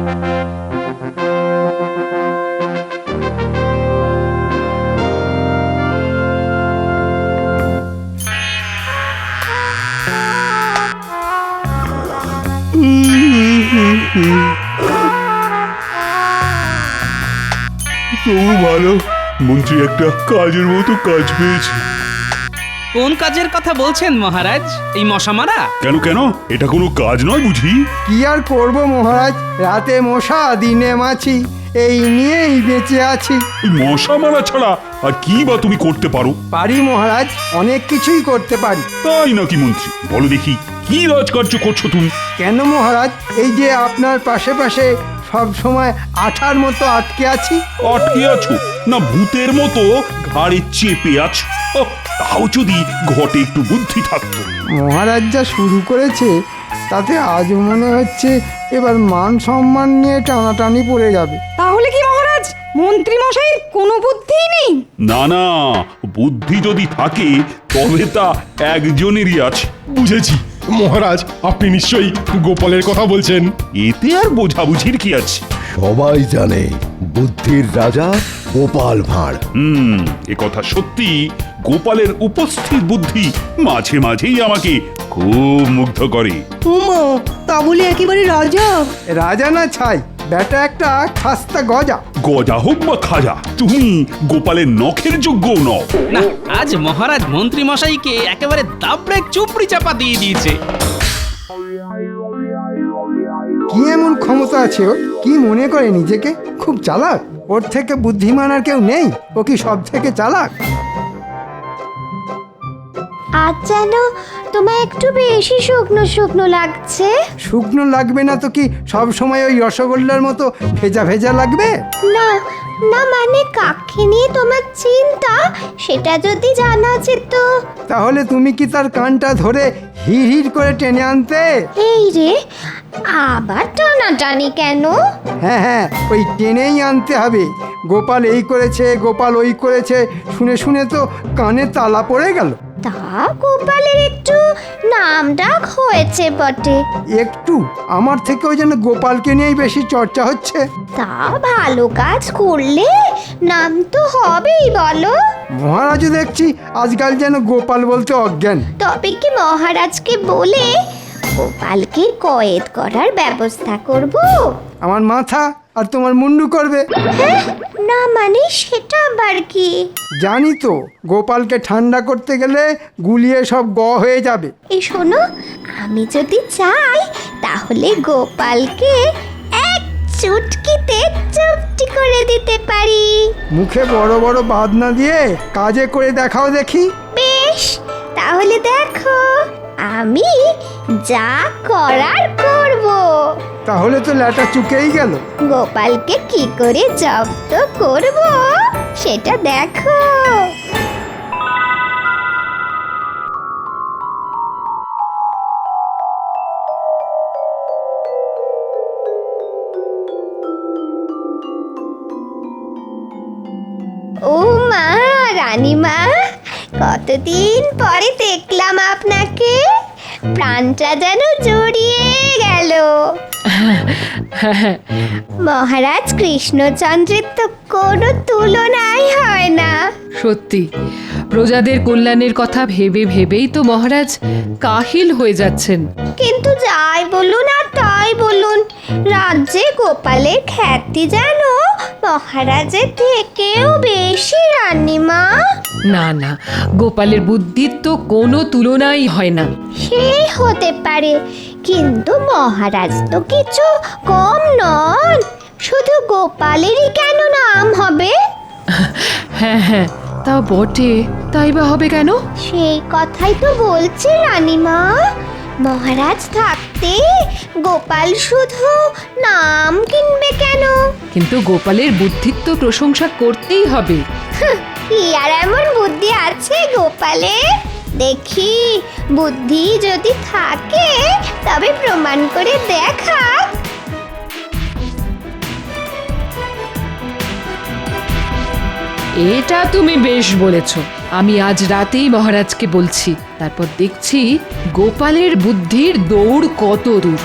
তবু ভালো, মন্ত্রী একটা কাজের মতো কাজ পেয়েছে। কোন কাজের কথা বলছেন মহারাজ? এই মশা মারা? কেন কেন, এটা কোনো কাজ নয় বুঝি? কি আর করব মহারাজ, রাতে মশা দিনে মাছি, এই নিয়েই বেঁচে আছি। ওই মশা মারা ছাড়া আর কি বা তুমি করতে পারো? পারি মহারাজ, অনেক কিছুই করতে পারি। তাই নাকি মন্ত্রী? বলো দেখি, কি রাজকার্য করছো তুমি? কেন মহারাজ, এই যে আপনার পাশে পাশে সব সময় আঠার মতো আটকে আছি। আটকে আছো না ভূতের মতো ঘাড়ে চেপে আছো? ওহ, তাও যদি ঘটে একটু বুদ্ধি থাকতো। মহারাজ যা শুরু করেছে তাতে আজ মনে হচ্ছে এবার মান সম্মান নিয়ে টানাটানি পড়ে যাবে। তাহলে কি মহারাজ মন্ত্রী মশাইয়ের কোনো বুদ্ধিই নেই? না না, বুদ্ধি যদি থাকে তবে তা একজনেরই আছে। বুঝেছি মহারাজ, আপনি নিশ্চয়ই গোপালের কথা বলছেন। এতে আর বোঝাবুঝির কি আছে? সবাই জানে বুদ্ধির রাজা গোপাল ভাঁড়। এ কথা সত্যি। গোপালের উপস্থিত বুদ্ধি মাঝে মাঝেই আমাকে খুব মুগ্ধ করে। উমা, তা বলে একেবারে রাজা? রাজা না ছাই, বেটা একটা খাস্তা গজা। গজা হোক বা খাজা, তুমি গোপালের নখের যোগ্য নও। না, আজ মহারাজ মন্ত্রী মশাইকে একেবারে দাবড়ে চুপড়ি চাপা দিয়ে দিয়েছে। কি এমন ক্ষমতা আছে ওর? কি মনে করে নিজেকে খুব চালাক? ওর থেকে বুদ্ধিমান আর কেউ নেই? ও কি সব থেকে চালাক? আজ যেন তোমায় একটু বেশি শুকনো শুকনো লাগছে। শুকনো লাগবে না তো কি সব সময় ওই রসগোল্লার মতো ভেজা ভেজা লাগবে? না না, মানে কাকে নিয়ে তোমার চিন্তা সেটা যদি জানা যেত। তাহলে তুমি কি তার কানটা ধরে হিড় হিড় করে টেনে আনতে? এই রে, আবার টানাটানি কেন? হ্যাঁ হ্যাঁ, ওই টেনেই আনতে হবে। গোপাল এই করেছে, গোপাল ওই করেছে, শুনে শুনে তো কানে তালা পড়ে গেল। তা গোপালের একটু নাম ডাক হয়েছে বটে। একটু? আমার থেকেও যেন গোপালকে নিয়েই বেশি চর্চা হচ্ছে। তা ভালো কাজ করলে নাম তো হবেই বলো। মহারাজও দেখছি আজকাল যেন গোপাল বলতে অজ্ঞান। তবে কি মহারাজকে বলে গোপালকে কয়েদ করার ব্যবস্থা করব? আমার মাথা আর তোমার মুন্ডু করবে। হ্যাঁ, না মানে সেটা আবার কি? জানি তো, গোপালকে ঠান্ডা করতে গেলে গুলিয়ে সব হয়ে যাবে। এই শোনো, আমি যদি চাই তাহলে গোপালকে এক চুটকিতে চুপটি করে দিতে পারি। মুখে বড় বড় বাদ না দিয়ে কাজে করে দেখাও দেখি। বেশ, তাহলে দেখো আমি যা করার করব। তাহলে তো ল্যাটা চুকেই গেল। গোপালকে কি করে জব্দ করব সেটা দেখো। ও মা, রানীমা, কতদিন পরে দেখলাম আপনাকে। প্রাণটা যেন জড়িয়ে গেল। মহারাজ কৃষ্ণচন্দ্রের তো কোনো তুলনাই হয় না। সত্যি, প্রজাদের কল্যাণের কথা ভেবে ভেবেই তো মহারাজ কাহিল হয়ে যাচ্ছেন। কিন্তু যাই বলুন আর তাই বলুন, রাজ্যে গোপালের খ্যাতি যেন মহারাজের থেকেও বেশি, রানীমা। না না, গোপালের বুদ্ধির তো কোনো তুলনাই হয় না। সে হতে পারে, কিন্তু মহারাজ তো কিছু কম নন। শুধু গোপালেরই কেন নাম হবে? হ্যাঁ হ্যাঁ, তা বটে, তাই বা হবে কেন? সেই কথাই তো বলছি রানীমা। মহারাজ থাকতে গোপাল শুধু নাম কিনবে কেন? কিন্তু গোপালের বুদ্ধির তো প্রশংসা করতেই হবে। কি আর এমন বুদ্ধি আছে গোপালে? দেখি, বুদ্ধি যদি থাকে তবে প্রমাণ করে দেখাক। এটা তুমি বেশ বলেছ। আমি আজ রাতেই মহারাজকে বলছি, তারপর দেখছি গোপালের বুদ্ধির দৌড় কত দূর।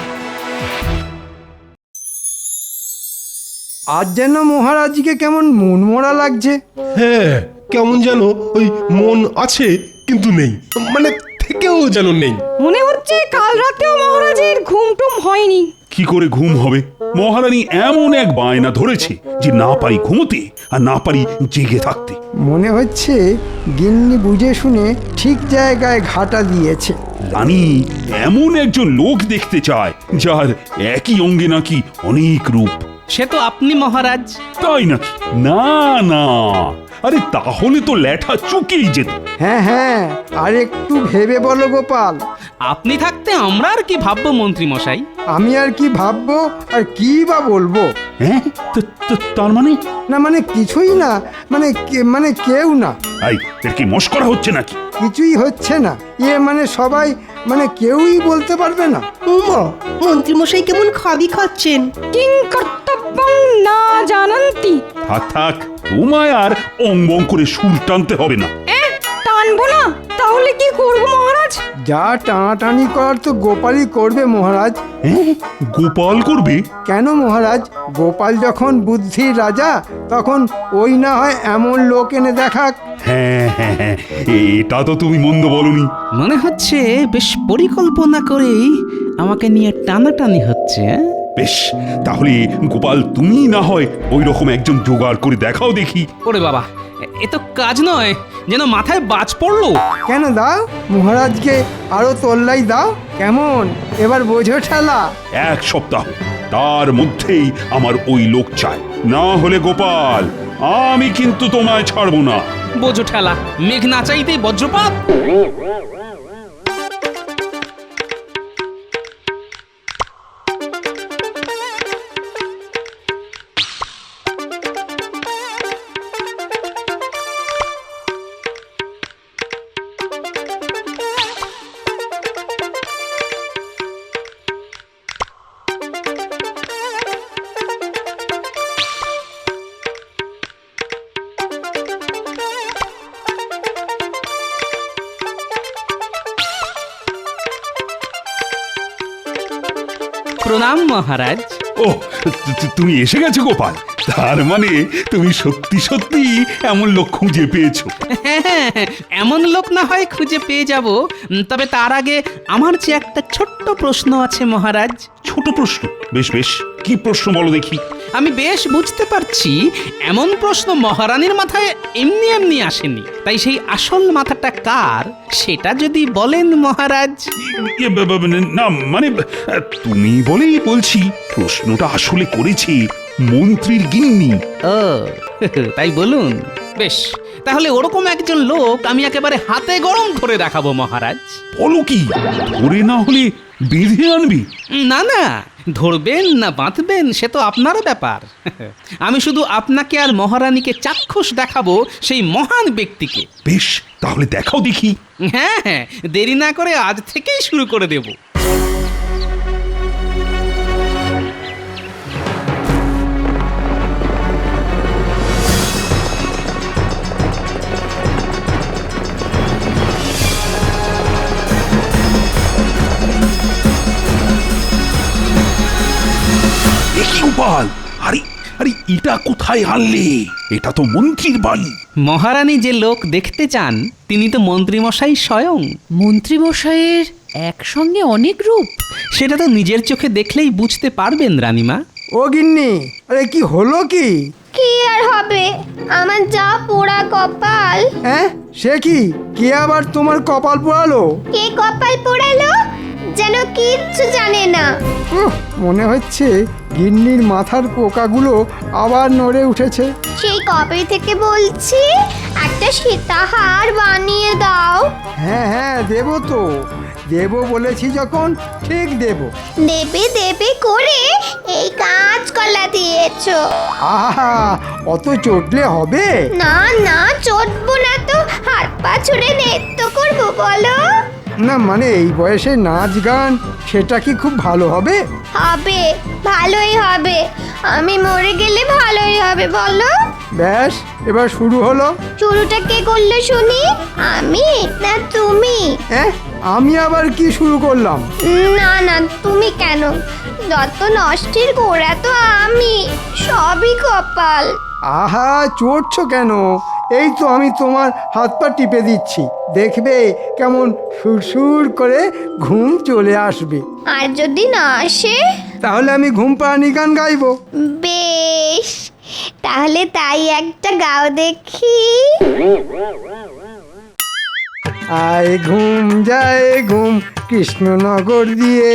আজ যেন মহারাজকে কেমন মনমরা লাগছে। হ্যাঁ কেমন যেন ওই মন আছে কিন্তু নেই, মানে থেকেও যেন নেই। মনে হচ্ছে কাল রাতেও মহারাজের ঘুমটুম হয়নি। কি করে ঘুম হবে? মহারানী এমন এক বায়না ধরেছে যে না পারি ঘুমোতে আর না পারি জেগে থাকতে। মনে হচ্ছে গিন্নি বুঝে শুনে ঠিক জায়গায় ঘাটা দিয়েছে। রানী এমন একজন লোক দেখতে চায় যার একই অঙ্গে নাকি অনেক রূপ। সে তো আপনি মহারাজ। তাই নাকি? না না, আরে তাহলে তো ল্যাঠা চুকেই যেত। হ্যাঁ হ্যাঁ, আর একটু ভেবে বলো গোপাল। আপনি থাকতে আমরা আর কি ভাববো মন্ত্রী মশাই? আমি আর কি ভাববো আর কি বা বলবো? হ্যাঁ, তার মানে? না মানে কিছুই না, মানে কেউ না। এই এর কি মস্করা হচ্ছে নাকি? কিছুই হচ্ছে না, মানে সবাই, মানে কেউই বলতে পারবে না। উমা, মন্ত্রীমশাই কেমন খাবি খাচ্ছেন। কিং কর্তব্যং না জানান্তি। থাক থাক, তোমায় আর অঙ্গং করে সুর টানতে হবে না। টানবো না, তাহলে কি করব মহারাজ? যা টানাটানি করার তো গোপালই করবে মহারাজ। হ্যাঁ, গোপাল করবে? কেন মহারাজ, গোপাল যখন বুদ্ধির রাজা তখন ওই না হয় এমন লোক এনে দেখাক। হ্যাঁ হ্যাঁ হ্যাঁ, এটা তো তুমি মন্দ বলনি। মনে হচ্ছে বেশ পরিকল্পনা করেই আমাকে নিয়ে টানাটানি হচ্ছে। বেশ, তাহলে গোপাল তুমি না হয় ওই রকম একজন জোগাড় করে দেখাও দেখি। ওরে বাবা, এ তো কাজ নয়, যেন মাথায় বাজ পড়লো। কেন দাও, মহারাজকে আরো তোল্লাই দাও। কেমন এবার বোঝো ঠেলা? এক সপ্তাহ, তার মধ্যেই আমার ওই লোক চাই, না হলে গোপাল আমি কিন্তু তোমায় ছাড়বো না। বোঝো ঠেলা, মেঘ না চাইতেই বজ্রপাত। প্রণাম মহারাজ। ও, তুমি এসে গেছো গোপাল, তার মানে তুমি সত্যি সত্যি এমন লোক খুঁজে পেয়েছো। হ্যাঁ, এমন লোক না হয় খুঁজে পেয়ে যাব, তবে তার আগে আমার যে একটা ছোট্ট প্রশ্ন আছে মহারাজ। ছোট প্রশ্ন? বেশ বেশ, কি প্রশ্ন বলো দেখি। আমি বেশ বুঝতে পারছি এমন প্রশ্ন মহারানীর মাথায় এমনি এমনি আসেনি, তাই সেই আসল মাথাটা কার সেটা যদি বলেন মহারাজ। না মানে তুমি বলেই বলছি, প্রশ্নটা আসলে করেছি মন্ত্রীর গিন্নি। ও তাই বলুন। বেশ, তাহলে ওরকম একজন লোক আমি একেবারে হাতে গরম করে দেখাবো মহারাজ। বলো কি, ধরে না হলে বেঁধে আনবি? না না, ধরবেন না বাঁধবেন সে তো আপনার ব্যাপার। আমি শুধু আপনাকে আর মহারানীকে চাক্ষুষ দেখাবো সেই মহান ব্যক্তিকে। বেশ, তাহলে দেখাও দেখি। হ্যাঁ হ্যাঁ, দেরি না করে আজ থেকেই শুরু করে দেব। দেখি গোপাল, আরে আরে এটা কোথায় আনলে? এটা তো মন্ত্রীর বাড়ি। মহারানী যে লোক দেখতে চান তিনি তো মন্ত্রীমশাই স্বয়ং। মন্ত্রীমশাইয়ের একসঙ্গে অনেক রূপ। সেটা তো নিজের চোখে দেখলেই বুঝতে পারবেন রানীমা। ও গিন্নি, আরে কি হলো কি? কি আর হবে, আমার যা পোড়া কপাল। হ্যাঁ, সে কি? কে আবার তোমার কপাল পোড়ালো? কে কপাল পোড়ালো যেন কিচ্ছু জানে না। মনে হচ্ছে গিন্নির মাথার পোকাগুলো আবার নড়ে উঠেছে। সেই কবে থেকে বলছি একটা সীতাহার বানিয়ে দাও। হ্যাঁ হ্যাঁ, দেবো তো, দেবো বলেছি যখন ঠিক দেবো। দেবে দেবে করে এই কাঁচকলা দিয়েছো। আহা, অত চটলে হবে? না না, চটবো না তো, হাত পা ছুড়ে নৃত্য করবো বলো। না মানে এই বয়সে নাচ গান, সেটা কি খুব ভালো হবে? হবে, ভালোই হবে। আমি মরে গেলে ভালোই হবে বলো। ব্যাস, এবার শুরু হলো। শুরুটা কে করলো শুনি, আমি না তুমি? হ্যাঁ, আমি আবার কি শুরু করলাম? না না, তুমি কেন? যত নষ্টের গোড়া তো আমি, সবই কপাল। আহা, চড়ছো কেন? এই তো আমি তোমার হাত পা টিপে দিচ্ছি, দেখবে কেমন সুরসুর করে ঘুম চলে আসবে। আর যদি না আসে? তাহলে আমি ঘুম পাড়ানি গান গাইবো। বেশ, তাহলে তাই একটা গাও দেখি। আয় ঘুম যায় ঘুম কৃষ্ণনগর দিয়ে।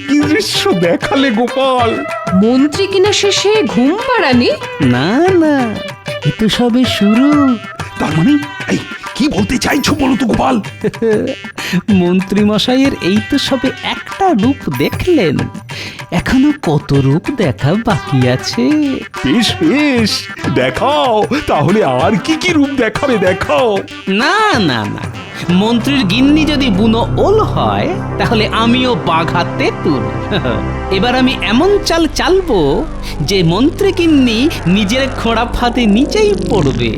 কি দৃশ্য দেখালে গোপাল! মন্ত্রী কিনা শেষে ঘুম পাড়ানি? না না, এ তো সবে শুরু। তার মানে এই কি বলতে চাইছো বলো তো গোপাল? মন্ত্রী মশাইয়ের এই তো সবে একটা রূপ দেখলেন, এখনো কত রূপ দেখা বাকি আছে। বেশ বেশ, দেখাও তাহলে। আর কি কি রূপ দেখাবে দেখাও। না না না, মন্ত্রীর গিন্নি যদি বুনো ওল হয় তাহলে আমিও বাঘা তেঁতুল। এবার আমি এমন চাল চালবো যে মন্ত্রী গিন্নি নিজের খোঁড়া ফাঁদে নিচেই পড়বে।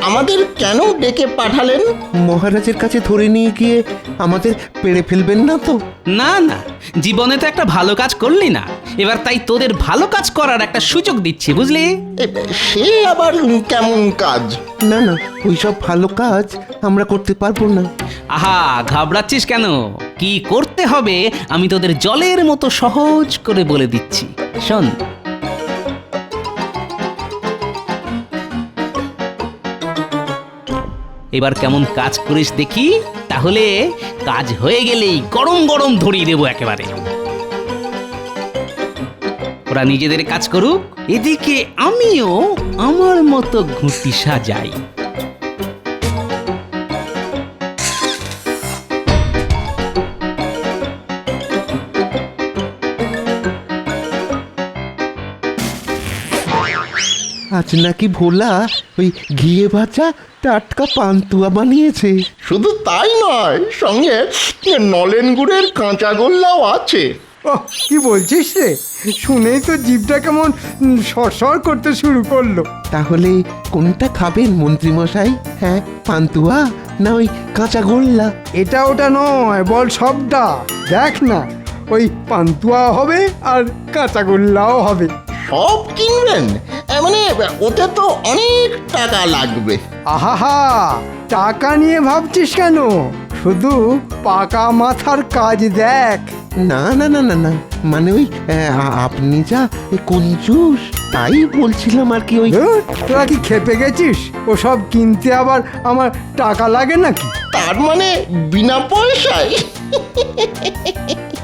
আমাদের কেন ডেকে পাঠালেন? মহারাজের কাছে ধরে নিয়ে গিয়ে আমাদের পেড়ে ফেলবেন না তো? না না, জীবনে তো একটা ভালো কাজ করলি না, এবার তাই তোদের ভালো কাজ করার একটা সুযোগ দিচ্ছি, বুঝলি? সে আবার কেমন কাজ? না না, ওইসব ভালো কাজ আমরা করতে পারবো না। আহা, ঘাবড়াচ্ছিস কেন? কি করতে হবে আমি তোদের জলের মতো সহজ করে বলে দিচ্ছি, শোন। এবার কেমন কাজ করিস দেখি, তাহলে কাজ হয়ে গেলেই গরম গরম ধরিয়ে দেবো একেবারে। ওরা নিজেদের কাজ করুক, এদিকে আমিও আমার মতো ঘুঁটি সাজাই। আজ নাকি ভোলা ওই ঘিয়ে ভাজা টাটকা পান্তুয়া বানিয়েছে। শুধু তাই নয়, সঙ্গে নলেন গুড়ের কাঁচা গোল্লাও আছে। ওহ, কি বলছিস রে? শুনেই তো জিভটা কেমন সরসর করতে শুরু করলো। তাহলে কোনটা খাবেন মন্ত্রী মশাই? হ্যাঁ, পান্তুয়া না ওই কাঁচা গোল্লা? এটা ওটা নয়, বল সবটা। দেখ না, ওই পান্তুয়া হবে আর কাঁচাগোল্লাও হবে। সব কিনবেন? মানে ওতে তো অনেক টাকা লাগবে। আহা, টাকা নিয়ে ভাবছিস কেন? শুধু পাকা মাথার কাজ দেখ। না না না না না, মানে ওই আপনি যা কঞ্জুস, তাই বলছিলাম আর কি। ওই ধুর, তোরা কি খেপে গেছিস? ওসব কিনতে আবার আমার টাকা লাগে নাকি? তার মানে বিনা পয়সায়?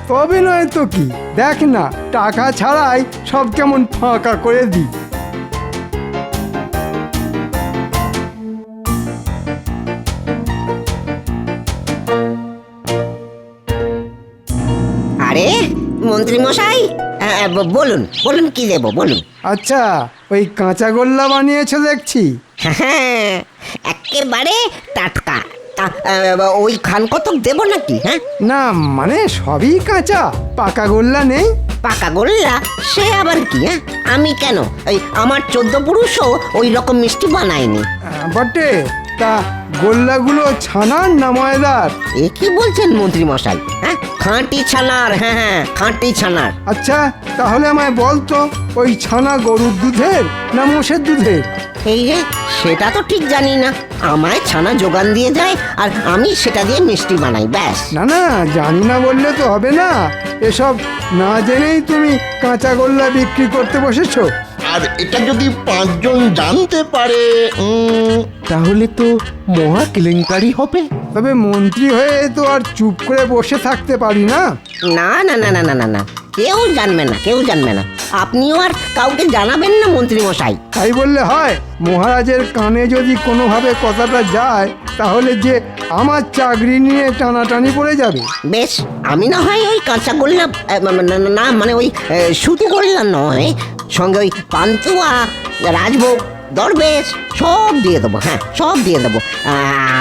তবে নয় তো কি, দেখ না, টাকা ছাড়াই সব কেমন ফাঁকা করে দিই। আরে মন্ত্রী মশাই, বলুন বলুন, কি দেবো বলুন। আচ্ছা, ওই কাঁচাগোল্লা বানিয়েছো দেখছি। হ্যাঁ, একেবারে টাটকা। ওই খান কতক দেবো নাকি? হ্যাঁ না, মানে সবই কাঁচা, পাকা গোল্লা নেই। পাকা গোল্লা সে আবার কি? হ্যাঁ, আমি কেন, ওই আমার 14 পুরুষও ওই রকম মিষ্টি বানায়নি। বটে, তা গোল্লাগুলো ছানার না ময়দার? এ কি বলছেন মন্ত্রী মশাই? হ্যাঁ, খাঁটি ছানার। হ্যাঁ হ্যাঁ, খাঁটি ছানার। আচ্ছা, তাহলে আমায় বলতো, ওই ছানা গরুর দুধের না মোষের দুধের? এই যে সেটা তো ঠিক জানি না, আমায় ছানা যোগান দিয়ে যায় আর আমি সেটা দিয়ে মিষ্টি বানাই, ব্যাস। না না, জানি না বললে তো হবে না। এসব না জেনেই তুমি কাঁচাগোল্লা বিক্রি করতে বসেছো। আর এটা যদি 5 জন জানতে পারে, তাহলে তো মহা কেলেঙ্কারি হবে। তবে মন্ত্রী হয়ে তো আর চুপ করে বসে থাকতে পারি না। না না না না না না না, কেউ জানবে না, কেউ জানবে না। আপনিও আর কাউকে জানাবেন না মন্ত্রী মশাই। তাই বললে হয়? মহারাজের কানে যদি কোনোভাবে কথাটা যায় তাহলে যে আমার চাকরি নিয়ে টানাটানি পড়ে যাবে। বেশ, আমি না হয় ওই কাঁচা গোল্লা না মানে ওই সুতি গোল্লা নয়, সঙ্গে ওই পান্তুয়া, রাজভোগ, দরবেশ সব দিয়ে দেবো। হ্যাঁ, সব দিয়ে দেবো।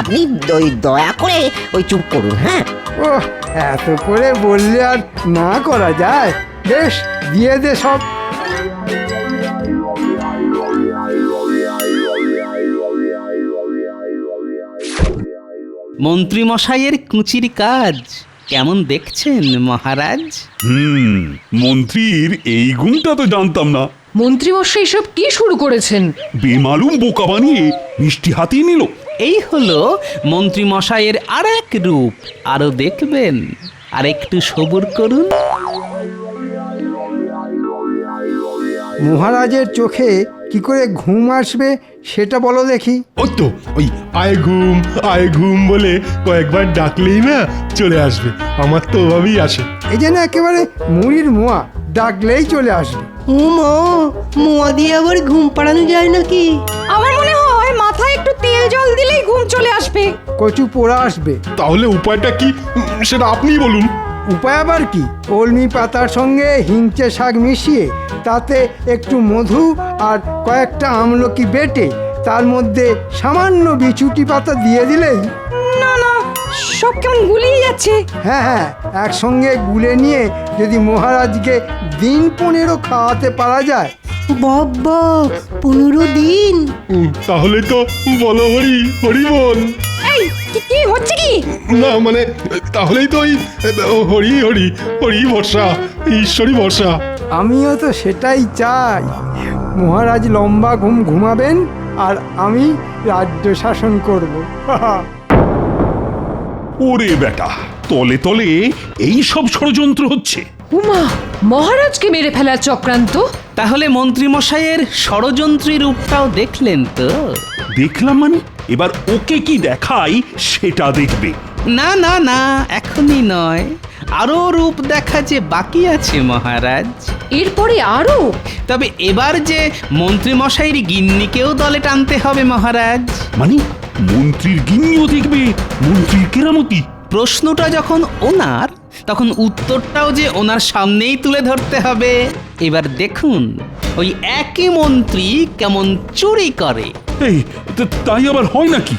আপনি ওই দয়া করে ওই চুপ করুন। হ্যাঁ, ও এত করে বললে আর না করা যায়। বেশ, দিয়ে দে সব। মন্ত্রী মশাইয়ের কুচির কাজ কেমন দেখছেন মহারাজ? মন্ত্রীর এই গুণটা তো জানতাম না। মন্ত্রীমশাই সব কি শুরু করেছেন? বেমালুম বোকা বানিয়ে মিষ্টি হাতিয়ে নিল। এই হলো মন্ত্রী মশাইয়ের আর এক রূপ। আরো দেখবেন, আর একটু সবুর করুন। মহারাজের চোখে কি করে ঘুম আসবে সেটা বলো দেখি। ওই তো ওই আয় ঘুম বলে কয়েকবার ডাকলেই না চলে আসবে। আমার তো ওভাবেই আসে। এই যেন একেবারে মুড়ির মোয়া, ডাকলেই চলে আসবে। ও মা, মোয়া দিয়ে আবার ঘুম পাড়ানো যায় নাকি? আমার মনে হয় মাথায় একটু তেল জল দিলেই ঘুম চলে আসবে। কচু পোড়া আসবে। তাহলে উপায়টা কি সেটা আপনিই বলুন। উপায় আবার কি? কলমি পাতার সঙ্গে হিংচে শাক মিশিয়ে তাতে একটু মধু আর কয়েকটা আমলকি বেটে তার মধ্যে সামান্য বিছুটি পাতা দিয়ে দিলেই। না না, সব কেমন গুলিয়ে যাচ্ছে। হ্যাঁ হ্যাঁ, একসঙ্গে গুলে নিয়ে যদি মহারাজকে দিন 15 খাওয়াতে পারা যায়। বাবা, 15 দিন? তাহলে তো বলো হরি হরি বল। এই কি হচ্ছে কি? না মানে তাহলেই তো ওই হরি হরি হরি বর্ষা, ঈশ্বরী বর্ষা। আমিও তো সেটাই চাই। মহারাজ লম্বা ঘুম ঘুমাবেন আর আমি রাজ্য শাসন করব। ওরে বেটা, তলে তলে এই সব ষড়যন্ত্র হচ্ছে। উমা, মহারাজকে মেরে ফেলার চক্রান্ত? তাহলে মন্ত্রী মশাইয়ের ষড়যন্ত্রী রূপটাও দেখলেন তো? দেখলাম মানে? এবার ওকে কি দেখাই সেটা দেখবে। না না না, এখনই নয়, আরো রূপ দেখা যে বাকি আছে মহারাজ। এরপরে আরো? তবে এবার যে মন্ত্রী মশাইয়ের গিন্নিকেও দলে টানতে হবে মহারাজ। মানে মন্ত্রীর গিন্নিও দেখবে মন্ত্রীর কেরামতি? প্রশ্নটা যখন ওনার, তখন উত্তরটাও যে ওনার সামনেই তুলে ধরতে হবে। এবার দেখুন ওই একই মন্ত্রী কেমন চুরি করে। এই তাই আবার হয় নাকি?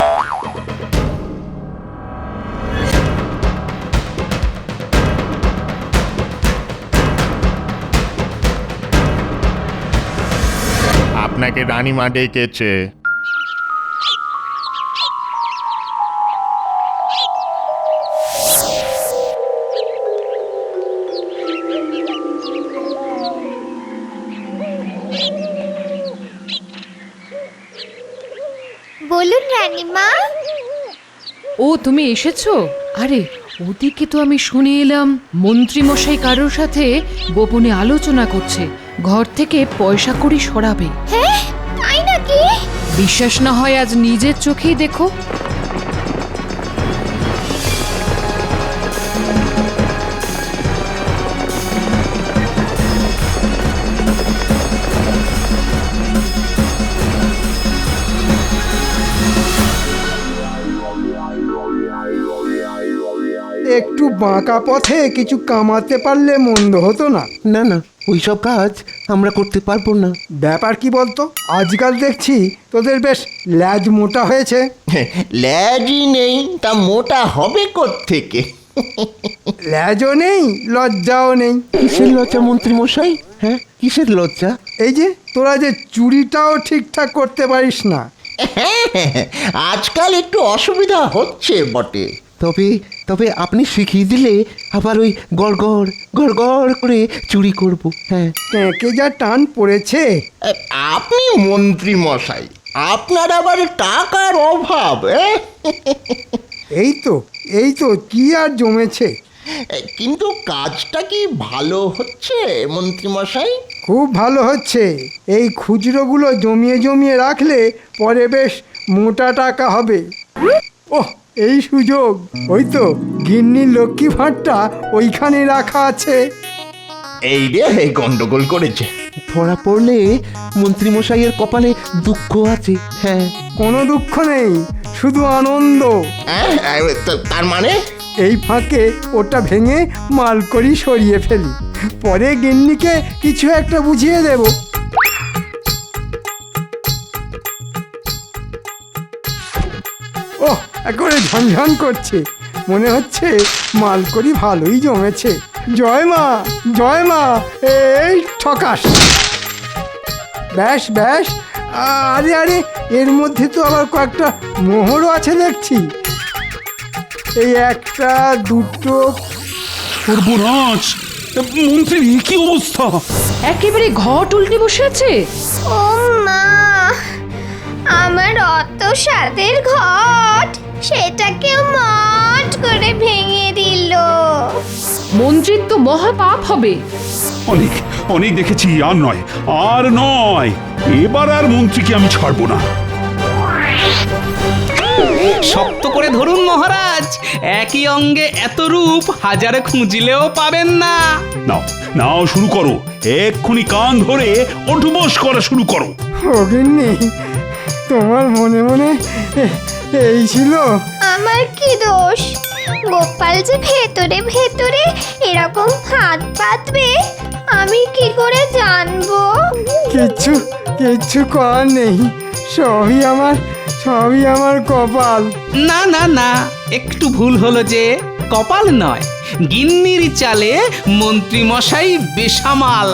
আপনাকে রানীমা ডেকেছে। বলুন রানীমা। ও, তুমি এসেছো? আরে ওদিকে তো আমি শুনে এলাম মন্ত্রী মশাই কারোর সাথে গোপনে আলোচনা করছে, ঘর থেকে পয়সা কড়ি সরাবে। হ্যাঁ, তাই নাকি? বিশ্বাস না হয় আজ নিজের চোখেই দেখো। একটু বাঁকা পথে কিছু কামাতে পারলে মন্দ হতো না। না না, ওইসব কাজ আমরা করতে পারবো না। ব্যাপার কি বলতো, আজকাল দেখছি তোদের বেশ ল্যাজ মোটা হয়েছে। ল্যাজই নেই তা মোটা হবে কোত্থেকে? ল্যাজও নেই, লজ্জাও নেই। কিসের লজ্জা মন্ত্রী মশাই? হ্যাঁ, কিসের লজ্জা? এই যে তোরা যে চুরিটাও ঠিকঠাক করতে পারিস না। আজকাল একটু অসুবিধা হচ্ছে বটে। তবে তবে আপনি শিখিয়ে দিলে আবার ওই গড়গড় গড়গড় করে চুরি করব। হ্যাঁ, ট্যাঁকে যা টান পড়েছে। আপনি মন্ত্রী মশাই, আপনার আবার টাকার অভাব। এই তো কি আর জমেছে। কিন্তু কাজটা কি ভালো হচ্ছে মন্ত্রী মশাই? খুব ভালো হচ্ছে। এই খুচরোগুলো জমিয়ে জমিয়ে রাখলে পরে বেশ মোটা টাকা হবে। ওহ, এই সুযোগ। ওই তো গিন্নির লক্ষ্মী ভাঁড়টা ওইখানে রাখা আছে। এই রে গন্ডগোল করেছে। ধরা পড়লে মন্ত্রী মশাইয়ের কপালে দুঃখ আছে। হ্যাঁ, কোনো দুঃখ নেই, শুধু আনন্দ। তার মানে? এই ফাঁকে ওটা ভেঙে মালকড়ি সরিয়ে ফেলি, পরে গিন্নিকে কিছু একটা বুঝিয়ে দেব। ওহ, একেবারে ঝনঝন করছে, মনে হচ্ছে মালকড়ি ভালোই জমেছে। জয় মা, জয় মা, এই ঠকাস। ব্যাস ব্যাস, আরে আরে, এর মধ্যে তো আবার কয়েকটা মোহরও আছে দেখছি। এই একটা, দুটো। সর্বনাশ, মন্ত্রীর এ কি অবস্থা! একেবারে ঘট উল্টে বসে আছে। ও মা, আমার অত স্বাদের ঘট সেটাকেও মট করে ভেঙে দিল। মন্ত্রীর তো মহা পাপ হবে। অনেক অনেক দেখেছি, আর নয়, আর নয়। এবার আর মন্ত্রীকে আমি ছাড়বো না। শক্ত করে ধরুন মহারাজ, একই অঙ্গে এত রূপ হাজারে খুঁজলেও পাবেন না। নাও নাও, শুরু করো, এক্ষুনি কান ধরে ওঠবোস করা শুরু করো। ও গিন্নি, তোমার মনে মনে এই ছিল? আমার কি দোষ? গোপাল যে ভেতরে ভেতরে এরকম হাত পাতবে আমি কি করে জানবো? কিচ্ছু কিচ্ছু করার নেই, সবই আমার কপাল। না না না, একটু ভুল হলো যে। কপাল নয়, গিন্নির চালে মন্ত্রী মশাই বেসামাল।